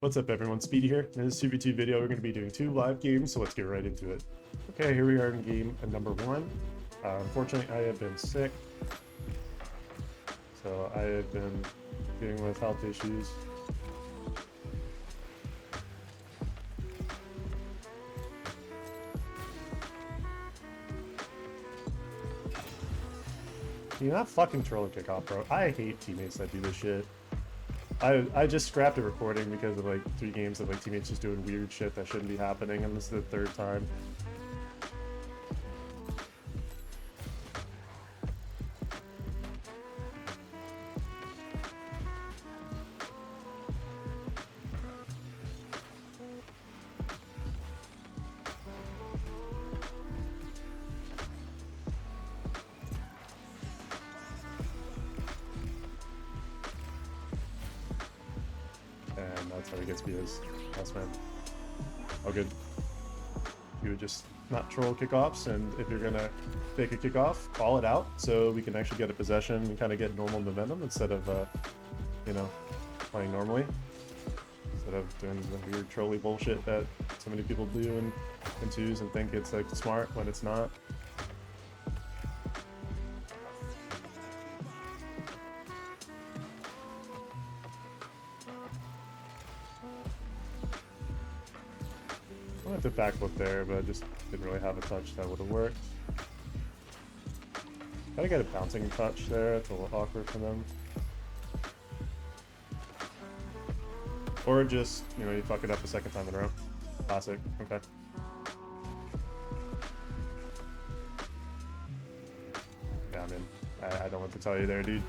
What's up everyone, Speedy here. In this 2v2 video we're going to be doing 2 live games, so let's get right into it. Okay, here we are in game number 1. Unfortunately I have been sick, so I have been dealing with health issues. You're not fucking trolling kickoff, bro. I hate teammates that do this shit. I just scrapped a recording because of like 3 games of like teammates just doing weird shit that shouldn't be happening, and this is the 3rd time. And that's how he gets BS. Last man. Oh good. You would just not troll kickoffs, and if you're gonna fake a kickoff, call it out so we can actually get a possession and kind of get normal momentum instead of, you know, playing normally. Instead of doing the weird trolly bullshit that so many people do in 2s and think it's like smart when it's not. I went to backflip there, but I just didn't really have a touch that would have worked. Gotta get a bouncing touch there, it's a little awkward for them. Or just, you know, you fuck it up a 2nd time in a row. Classic, okay. Yeah, I mean, I don't know what to tell you there, dude.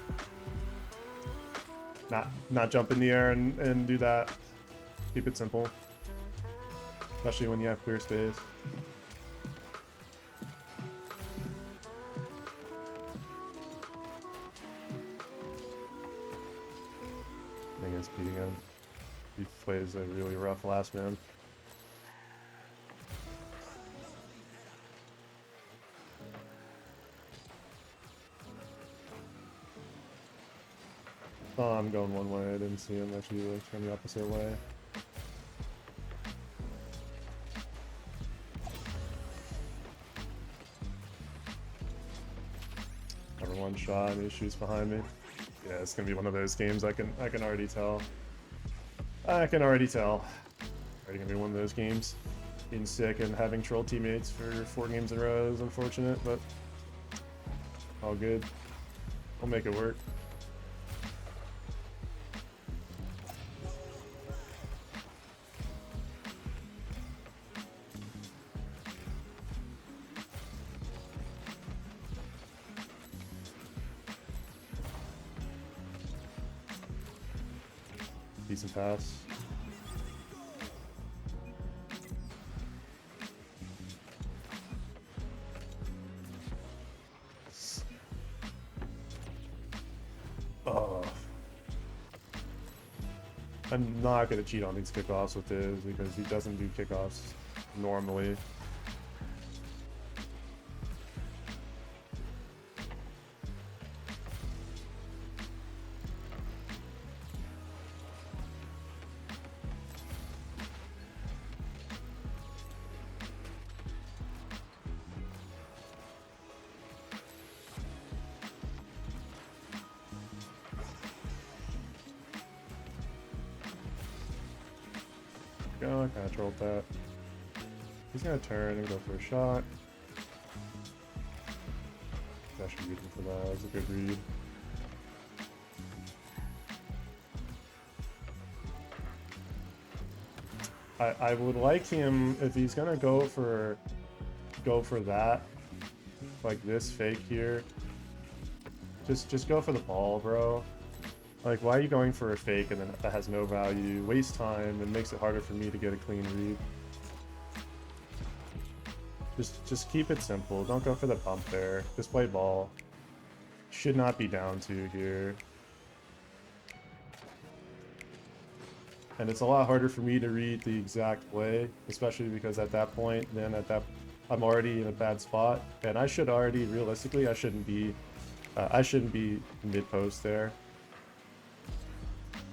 Not jump in the air and do that. Keep it simple. Especially when you have clear space. I think it's beating him. He plays a really rough last man. Oh, I'm going one way. I didn't see him actually like turn the opposite way. Number 1 shot and he shoots behind me. Yeah, it's gonna be one of those games. I can already tell. I can already tell. Already gonna be one of those games. Being sick and having troll teammates for 4 games in a row is unfortunate, but all good. We'll make it work. Decent pass. Oh. I'm not going to cheat on these kickoffs with his because he doesn't do kickoffs normally. Go, I kind of trolled that. He's gonna turn and go for a shot. I should read him for that. That was a good read. I would like him if he's gonna go for that, like this fake here. Just go for the ball, bro. Like, why are you going for a fake and then that has no value? Waste time and makes it harder for me to get a clean read. Just keep it simple. Don't go for the pump there. Just play ball. Should not be down 2 here. And it's a lot harder for me to read the exact play, especially because at that point, I'm already in a bad spot, and I should already, realistically, I shouldn't be mid post there.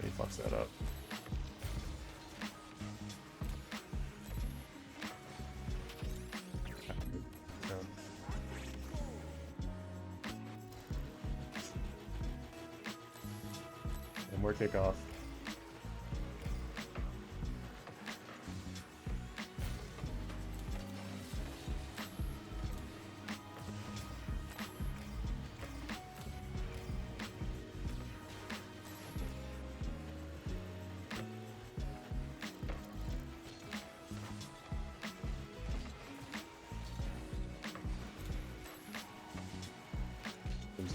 He fucks that up. And more kickoff.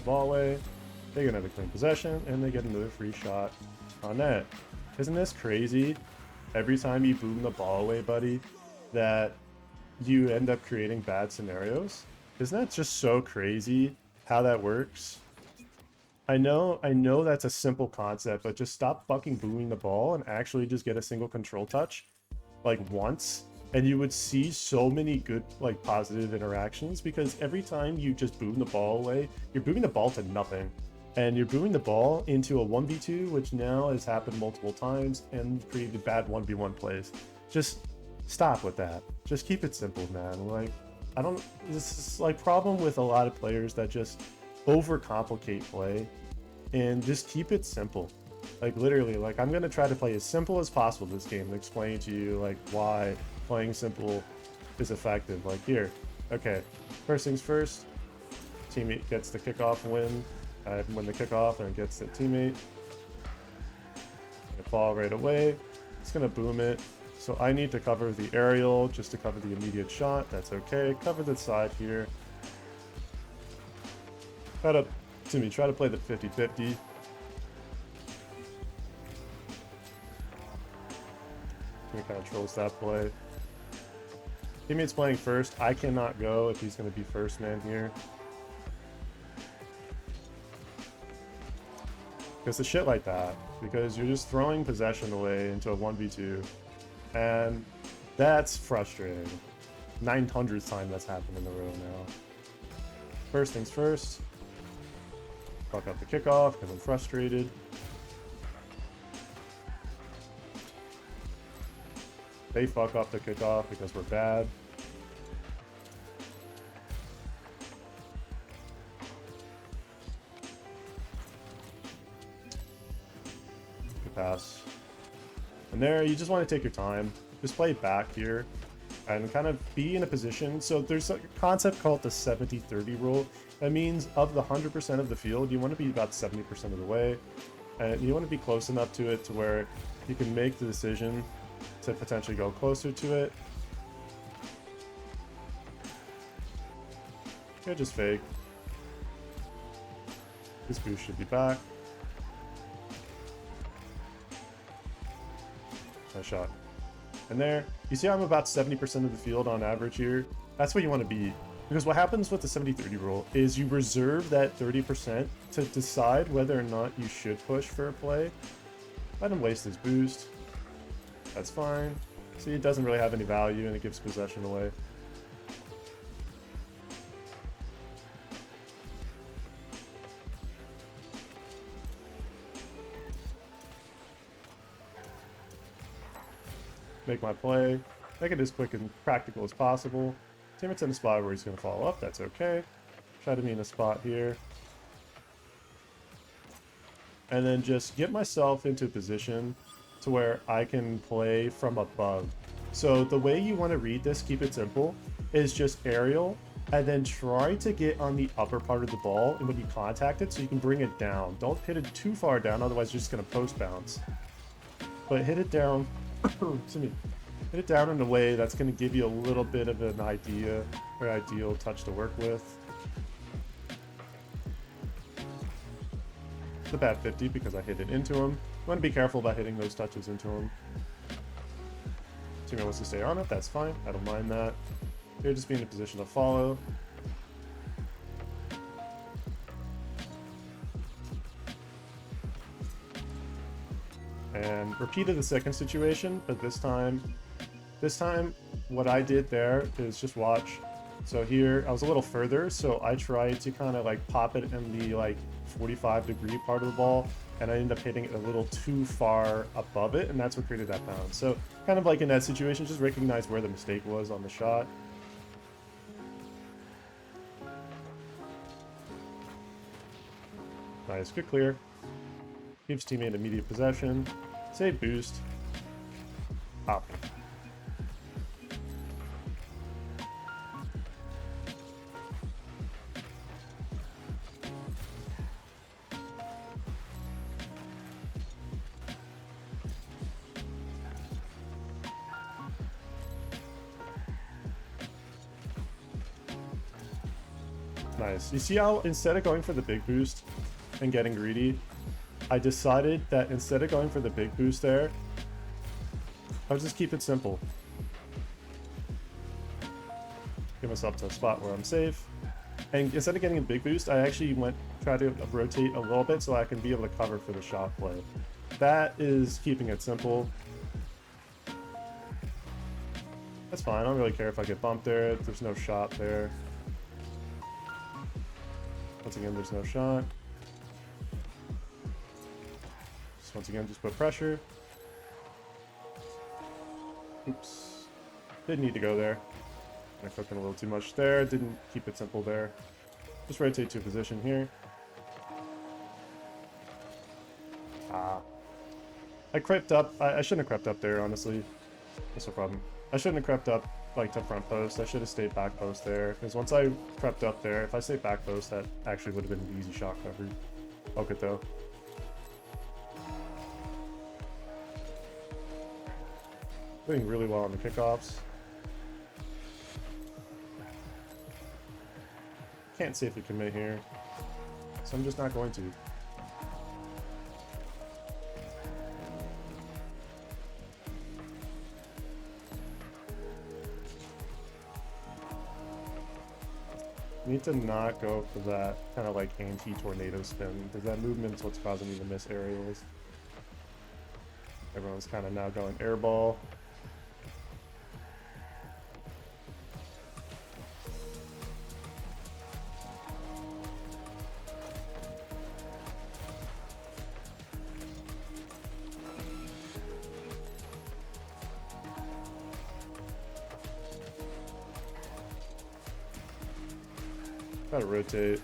Ball away, they get another clean possession, and they get another free shot on net. Isn't this crazy? Every time you boom the ball away, buddy, that you end up creating bad scenarios. Isn't that just so crazy how that works? I know that's a simple concept, but just stop fucking booming the ball and actually just get a single control touch like once, and you would see so many good, like, positive interactions, because every time you just boom the ball away, you're booming the ball to nothing, and you're booming the ball into a 1v2, which now has happened multiple times and created bad 1v1 plays. Just stop with that. Just keep it simple, man. Like, this is like problem with a lot of players that just overcomplicate play, and just keep it simple. Like, literally, like, I'm gonna try to play as simple as possible this game and explain to you, like, why playing simple is effective. Like, here, okay, first things first, teammate gets the kickoff win. I win the kickoff and it gets the teammate. Gonna fall right away. It's gonna boom it. So I need to cover the aerial just to cover the immediate shot. That's okay. Cover the side here. Try to play the 50-50. He kind of trolls that play. Teammate's playing first. I cannot go if he's going to be first man here. Because the shit like that. Because you're just throwing possession away into a 1v2. And that's frustrating. 900th time that's happened in a row now. First things first. Fuck up the kickoff because I'm frustrated. They fuck up the kickoff because we're bad. Good pass. And there, you just want to take your time. Just play back here and kind of be in a position. So there's a concept called the 70-30 rule. That means of the 100% of the field, you want to be about 70% of the way. And you want to be close enough to it to where you can make the decision to potentially go closer to it. Yeah, just fake. This boost should be back. Nice shot. And there, you see I'm about 70% of the field on average here. That's what you want to be. Because what happens with the 70-30 rule is you reserve that 30% to decide whether or not you should push for a play. Let him waste his boost. That's fine. See, it doesn't really have any value and it gives possession away. Make my play. Make it as quick and practical as possible. Teammate's in a spot where he's going to follow up. That's okay. Try to be in a spot here. And then just get myself into a position to where I can play from above. So the way you want to read this, keep it simple, is just aerial, and then try to get on the upper part of the ball, and when you contact it, so you can bring it down. Don't hit it too far down, otherwise you're just going to post bounce. But hit it down, excuse me, hit it down in a way that's going to give you a little bit of an idea or ideal touch to work with. The bad 50 because I hit it into him. You want to be careful about hitting those touches into him. Teammate wants to stay on it, that's fine. I don't mind that. Here, just be in a position to follow. And repeated the second situation, but this time what I did there is just watch. So here I was a little further, so I tried to kind of like pop it in the like 45-degree part of the ball, and I ended up hitting it a little too far above it, and that's what created that bounce. So kind of like in that situation, just recognize where the mistake was on the shot. Nice, good clear. gives teammate immediate possession, save boost, pop. Nice. You see how instead of going for the big boost and getting greedy, I decided that instead of going for the big boost there, I'll just keep it simple. Get myself to a spot where I'm safe. And instead of getting a big boost, I actually try to rotate a little bit so I can be able to cover for the shot play. That is keeping it simple. That's fine. I don't really care if I get bumped there. There's no shot there. Once again, there's no shot. Once again, just put pressure. Oops. Didn't need to go there. I'm cooking a little too much there. Didn't keep it simple there. Just rotate to a position here. I crept up. I shouldn't have crept up there, honestly. That's no problem. I shouldn't have crept up like to front post. I should have stayed back post there. Because once I crept up there, if I stayed back post, that actually would have been an easy shot cover. Okay, though. Doing really well on the kickoffs. Can't safely commit here, so I'm just not going to. Need to not go for that kind of like anti-tornado spin, because that movement's what's causing me to miss aerials. Everyone's kind of now going airball. Try to rotate.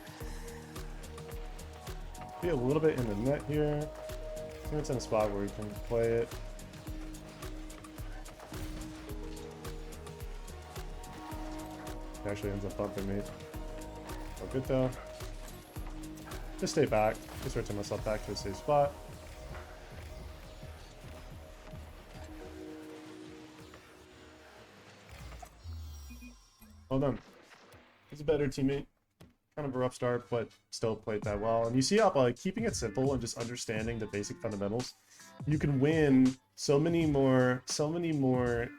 Be a little bit in the net here. I think it's in a spot where we can play it. It actually ends up bumping me. Oh, good though. Just stay back. Just rotate myself back to a safe spot. Well done. He's a better teammate. Kind of a rough start, but still played that well. And you see how by keeping it simple and just understanding the basic fundamentals, you can win so many more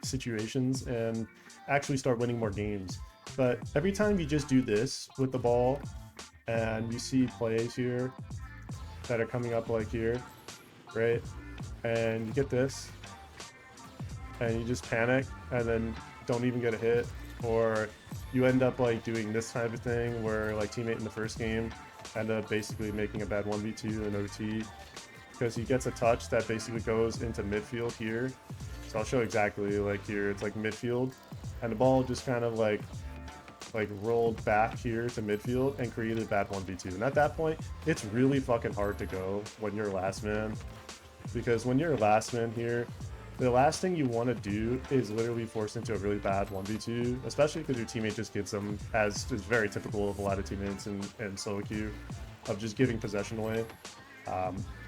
situations and actually start winning more games. But every time you just do this with the ball and you see plays here that are coming up like here, right? And you get this and you just panic and then don't even get a hit, or you end up like doing this type of thing where like teammate in the first game ended up basically making a bad 1v2 in OT because he gets a touch that basically goes into midfield here. So I'll show exactly like here, it's like midfield and the ball just kind of like rolled back here to midfield and created a bad 1v2. And at that point, it's really fucking hard to go when you're last man, because when you're last man here, the last thing you want to do is literally force into a really bad 1v2, especially because your teammate just gives them, as is very typical of a lot of teammates in solo queue, of just giving possession away.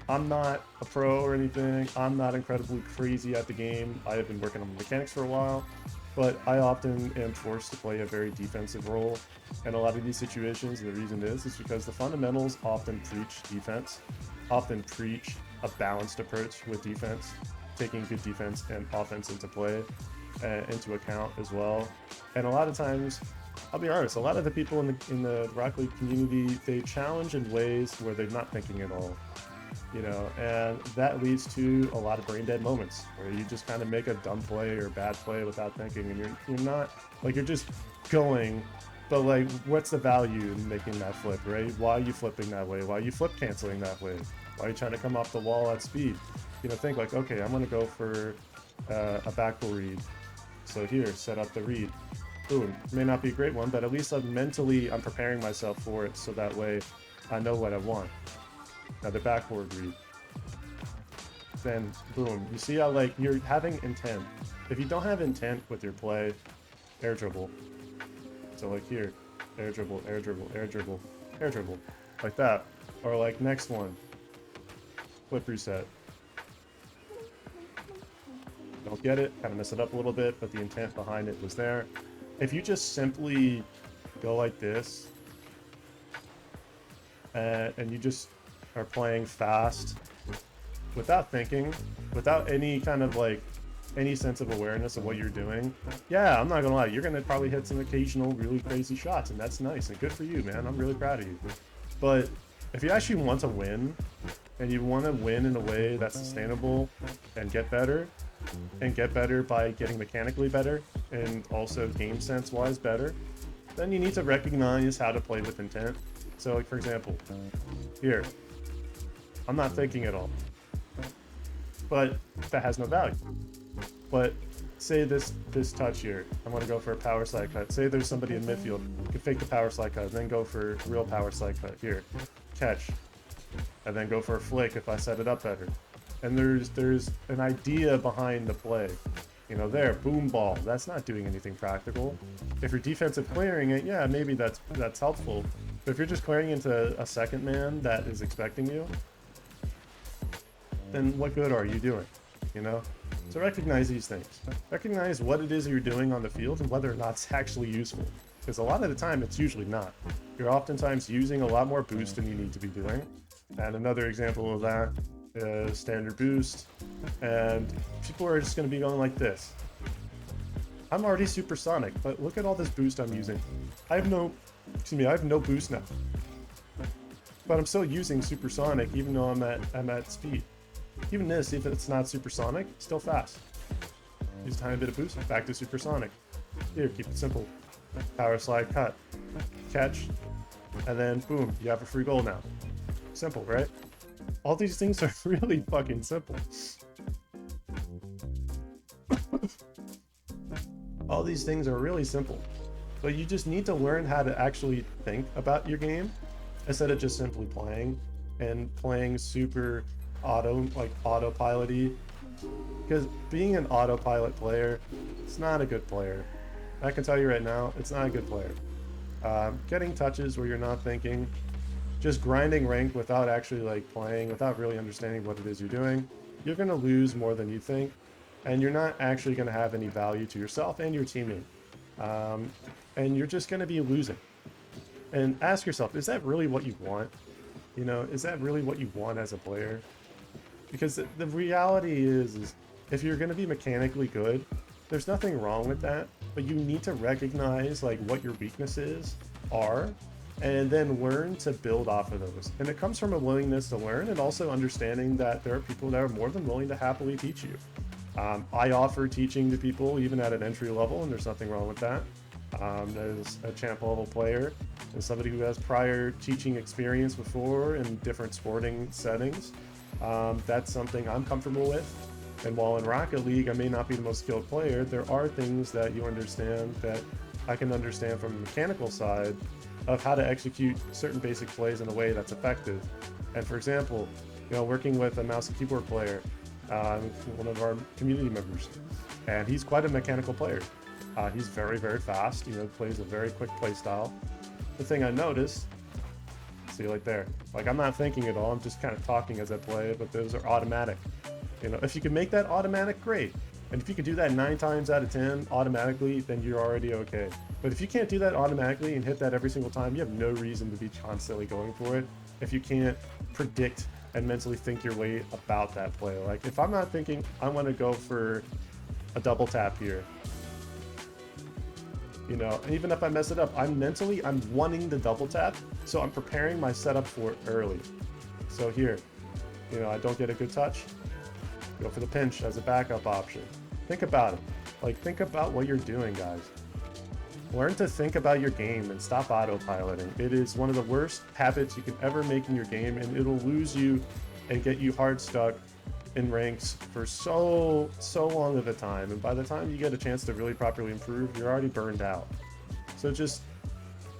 I'm not a pro or anything. I'm not incredibly crazy at the game. I have been working on the mechanics for a while, but I often am forced to play a very defensive role in a lot of these situations. And the reason is because the fundamentals often preach defense, often preach a balanced approach with defense, taking good defense and offense into play, into account as well. And a lot of times, I'll be honest, a lot of the people in the Rocket League community, they challenge in ways where they're not thinking at all, you know, and that leads to a lot of brain dead moments where you just kind of make a dumb play or bad play without thinking, and you're not like, you're just going, but like, what's the value in making that flip, right? Why are you flipping that way? Why are you flip canceling that way? Why are you trying to come off the wall at speed? You know, think like, okay, I'm gonna go for a backdoor read. So here, set up the read. Boom. May not be a great one, but at least I'm preparing myself for it, so that way I know what I want. Now the backboard read. then boom. You see how like you're having intent. If you don't have intent with your play, air dribble. So like here, air dribble, air dribble, air dribble, air dribble, like that. Or like next one, flip reset. Don't get it, kind of mess it up a little bit, but the intent behind it was there. If you just simply go like this, and you just are playing fast, without thinking, without any kind of like, any sense of awareness of what you're doing, yeah, I'm not gonna lie, you're gonna probably hit some occasional really crazy shots, and that's nice, and good for you, man. I'm really proud of you. But if you actually want to win, and you want to win in a way that's sustainable, and get better by getting mechanically better, and also game sense wise better, then you need to recognize how to play with intent. So like for example, here, I'm not thinking at all, but that has no value. But say this touch here, I'm going to go for a power slide cut. Say there's somebody in midfield, you can fake the power slide cut, and then go for real power slide cut. Here, catch, and then go for a flick if I set it up better. And there's an idea behind the play. You know, there, boom ball, that's not doing anything practical. If you're defensive clearing it, yeah, maybe that's helpful. But if you're just clearing into a second man that is expecting you, then what good are you doing? You know? So recognize these things. Recognize what it is you're doing on the field and whether or not it's actually useful. Because a lot of the time, it's usually not. You're oftentimes using a lot more boost than you need to be doing. And another example of that is standard boost. And people are just going to be going like this. I'm already supersonic, but look at all this boost I'm using. I have no boost now. But I'm still using supersonic even though I'm at speed. Even this, if it's not supersonic, still fast. Use a tiny bit of boost, back to supersonic. Here, keep it simple. Power slide cut. Catch. And then boom, you have a free goal now. Simple, right? All these things are really fucking simple. All these things are really simple. But you just need to learn how to actually think about your game instead of just simply playing and playing super autopilot-y. Because being an autopilot player, it's not a good player. I can tell you right now, it's not a good player. Getting touches where you're not thinking, just grinding rank without actually like playing, without really understanding what it is you're doing, you're going to lose more than you think, and you're not actually going to have any value to yourself and your teammate. And you're just going to be losing. And ask yourself, is that really what you want? You know, is that really what you want as a player? Because the reality is if you're going to be mechanically good, there's nothing wrong with that, but you need to recognize like what your weaknesses are and then learn to build off of those. And it comes from a willingness to learn and also understanding that there are people that are more than willing to happily teach you. I offer teaching to people even at an entry level, and there's nothing wrong with that. As a champ level player and somebody who has prior teaching experience before in different sporting settings, that's something I'm comfortable with. And while in Rocket League I may not be the most skilled player, there are things that you understand that I can understand from the mechanical side of how to execute certain basic plays in a way that's effective. And for example, you know, working with a mouse and keyboard player, one of our community members, and he's quite a mechanical player. He's very, very fast, you know, plays a very quick play style. The thing I noticed, see like there, like I'm not thinking at all, I'm just kind of talking as I play, but those are automatic. You know, if you can make that automatic, great. And if you can do that 9 times out of 10 automatically, then you're already okay. But if you can't do that automatically and hit that every single time, you have no reason to be constantly going for it if you can't predict and mentally think your way about that play. Like if I'm not thinking, I want to go for a double tap here, you know, and even if I mess it up, I'm wanting the double tap, so I'm preparing my setup for it early. So here, you know, I don't get a good touch, go for the pinch as a backup option. Think about it. Like, think about what you're doing, guys. Learn to think about your game and stop autopiloting. It is one of the worst habits you can ever make in your game, and it'll lose you and get you hard stuck in ranks for so long of a time. And by the time you get a chance to really properly improve, you're already burned out. So just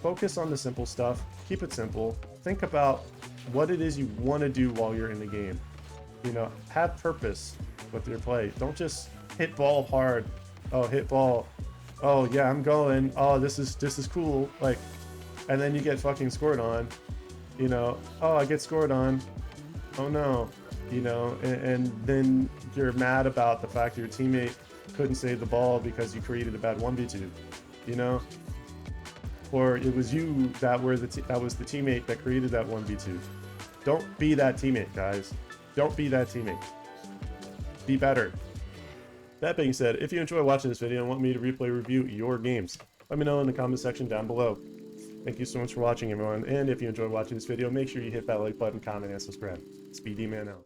focus on the simple stuff. Keep it simple. Think about what it is you want to do while you're in the game. You know, have purpose with your play. Don't just hit ball hard. Oh, hit ball. Oh yeah, I'm going. Oh, this is cool. Like, and then you get fucking scored on. You know, oh, I get scored on. Oh no. You know, and then you're mad about the fact that your teammate couldn't save the ball because you created a bad 1v2. You know, or it was you that was the teammate that created that 1v2. Don't be that teammate, guys. Don't be that teammate. Be better. That being said, if you enjoy watching this video and want me to replay review your games, let me know in the comment section down below. Thank you so much for watching, everyone, and if you enjoyed watching this video, make sure you hit that like button, comment, and subscribe. Speedy Man out.